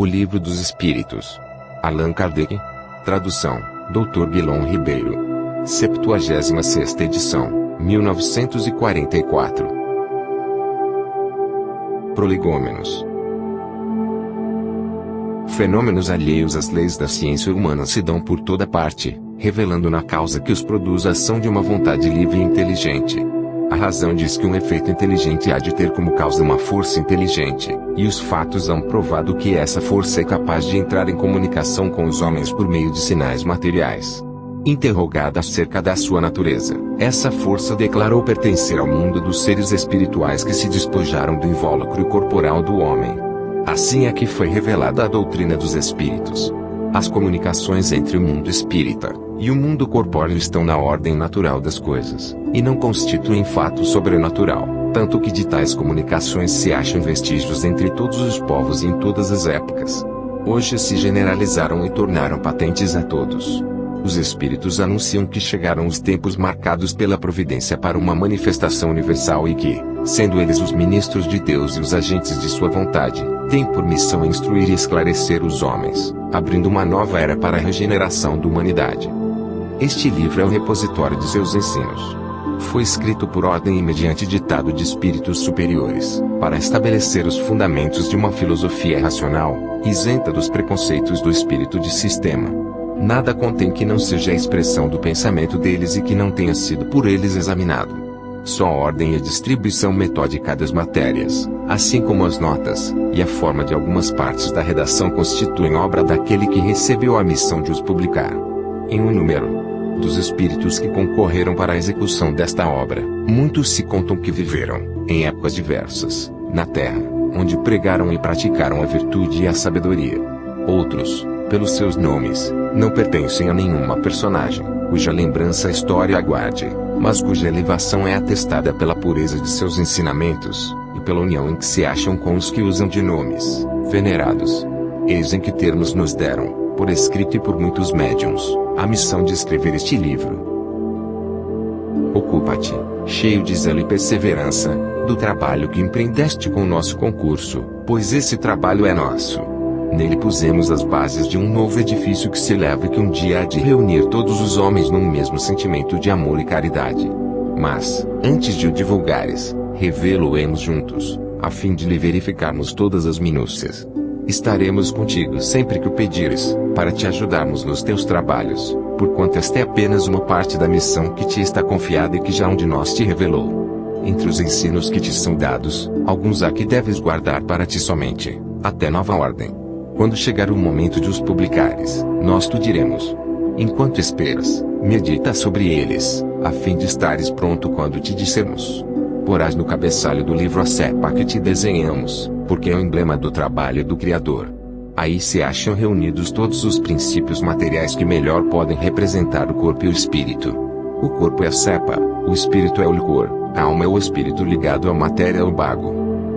O Livro dos Espíritos. Allan Kardec. Tradução, Dr. Guilom Ribeiro. 76ª edição, 1944. Prolegômenos. Fenômenos alheios às leis da ciência humana se dão por toda parte, revelando na causa que os produz a ação de uma vontade livre e inteligente. A razão diz que um efeito inteligente há de ter como causa uma força inteligente, e os fatos hão provado que essa força é capaz de entrar em comunicação com os homens por meio de sinais materiais. Interrogada acerca da sua natureza, essa força declarou pertencer ao mundo dos seres espirituais que se despojaram do invólucro corporal do homem. Assim é que foi revelada a doutrina dos espíritos. As comunicações entre o mundo espírita e o mundo corpóreo estão na ordem natural das coisas, e não constituem fato sobrenatural, tanto que de tais comunicações se acham vestígios entre todos os povos e em todas as épocas. Hoje se generalizaram e tornaram patentes a todos. Os espíritos anunciam que chegaram os tempos marcados pela providência para uma manifestação universal e que, sendo eles os ministros de Deus e os agentes de sua vontade, têm por missão instruir e esclarecer os homens, abrindo uma nova era para a regeneração da humanidade. Este livro é o repositório de seus ensinos. Foi escrito por ordem e mediante ditado de espíritos superiores, para estabelecer os fundamentos de uma filosofia racional, isenta dos preconceitos do espírito de sistema. Nada contém que não seja a expressão do pensamento deles e que não tenha sido por eles examinado. Só a ordem e a distribuição metódica das matérias, assim como as notas, e a forma de algumas partes da redação constituem obra daquele que recebeu a missão de os publicar. Em um número dos espíritos que concorreram para a execução desta obra, muitos se contam que viveram, em épocas diversas, na terra, onde pregaram e praticaram a virtude e a sabedoria. Outros, pelos seus nomes, não pertencem a nenhuma personagem, cuja lembrança a história aguarde, mas cuja elevação é atestada pela pureza de seus ensinamentos, e pela união em que se acham com os que usam de nomes venerados. Eis em que termos nos deram, por escrito e por muitos médiuns, a missão de escrever este livro. Ocupa-te, cheio de zelo e perseverança, do trabalho que empreendeste com o nosso concurso, pois esse trabalho é nosso. Nele pusemos as bases de um novo edifício que se eleva e que um dia há de reunir todos os homens num mesmo sentimento de amor e caridade. Mas, antes de o divulgares, revelo-emos juntos, a fim de lhe verificarmos todas as minúcias. Estaremos contigo sempre que o pedires, para te ajudarmos nos teus trabalhos, porquanto esta é apenas uma parte da missão que te está confiada e que já um de nós te revelou. Entre os ensinos que te são dados, alguns há que deves guardar para ti somente, até nova ordem. Quando chegar o momento de os publicares, nós te diremos. Enquanto esperas, medita sobre eles, a fim de estares pronto quando te dissermos. Porás no cabeçalho do livro a cepa que te desenhamos, porque é o emblema do trabalho do Criador. Aí se acham reunidos todos os princípios materiais que melhor podem representar o corpo e o espírito. O corpo é a cepa, o espírito é o licor, a alma é o espírito ligado à matéria é o bago.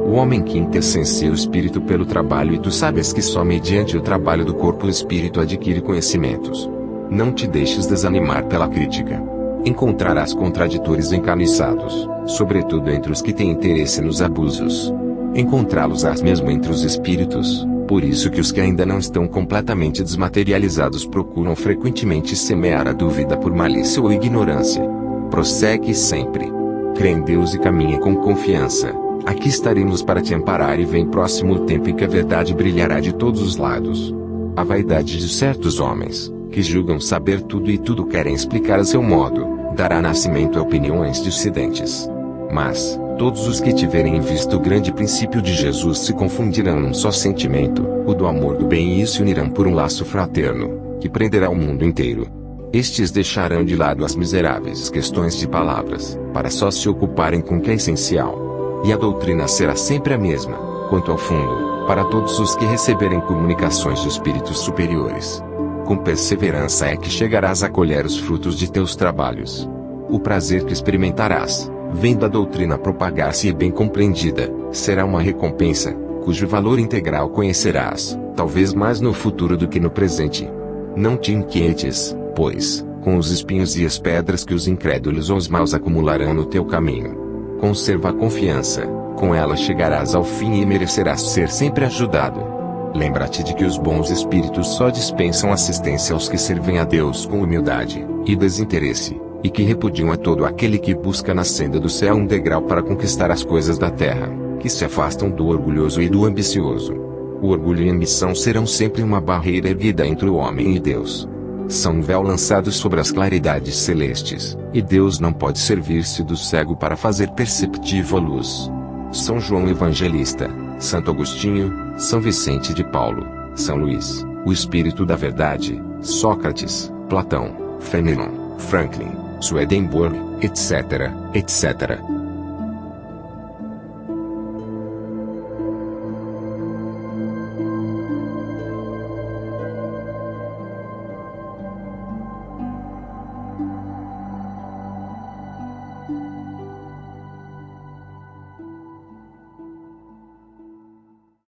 O homem quintessencia o espírito pelo trabalho e tu sabes que só mediante o trabalho do corpo o espírito adquire conhecimentos. Não te deixes desanimar pela crítica. Encontrarás contraditores encaniçados, sobretudo entre os que têm interesse nos abusos. Encontrá-los-ás mesmo entre os espíritos, por isso que os que ainda não estão completamente desmaterializados procuram frequentemente semear a dúvida por malícia ou ignorância. Prossegue sempre. Crê em Deus e caminha com confiança. Aqui estaremos para te amparar e vem próximo o tempo em que a verdade brilhará de todos os lados. A vaidade de certos homens, que julgam saber tudo e tudo querem explicar a seu modo, dará nascimento a opiniões dissidentes. Mas, todos os que tiverem em vista o grande princípio de Jesus se confundirão num só sentimento, o do amor do bem e se unirão por um laço fraterno, que prenderá o mundo inteiro. Estes deixarão de lado as miseráveis questões de palavras, para só se ocuparem com o que é essencial. E a doutrina será sempre a mesma, quanto ao fundo, para todos os que receberem comunicações de espíritos superiores. Com perseverança é que chegarás a colher os frutos de teus trabalhos. O prazer que experimentarás, vendo a doutrina propagar-se e bem compreendida, será uma recompensa, cujo valor integral conhecerás, talvez mais no futuro do que no presente. Não te inquietes, pois, com os espinhos e as pedras que os incrédulos ou os maus acumularão no teu caminho. Conserva a confiança, com ela chegarás ao fim e merecerás ser sempre ajudado. Lembra-te de que os bons espíritos só dispensam assistência aos que servem a Deus com humildade e desinteresse, e que repudiam a todo aquele que busca na senda do céu um degrau para conquistar as coisas da terra, que se afastam do orgulhoso e do ambicioso. O orgulho e a ambição serão sempre uma barreira erguida entre o homem e Deus. São um véu lançado sobre as claridades celestes, e Deus não pode servir-se do cego para fazer perceptível a luz. São João Evangelista, Santo Agostinho, São Vicente de Paulo, São Luís, o Espírito da Verdade, Sócrates, Platão, Fénelon, Franklin, Swedenborg, etc., etc.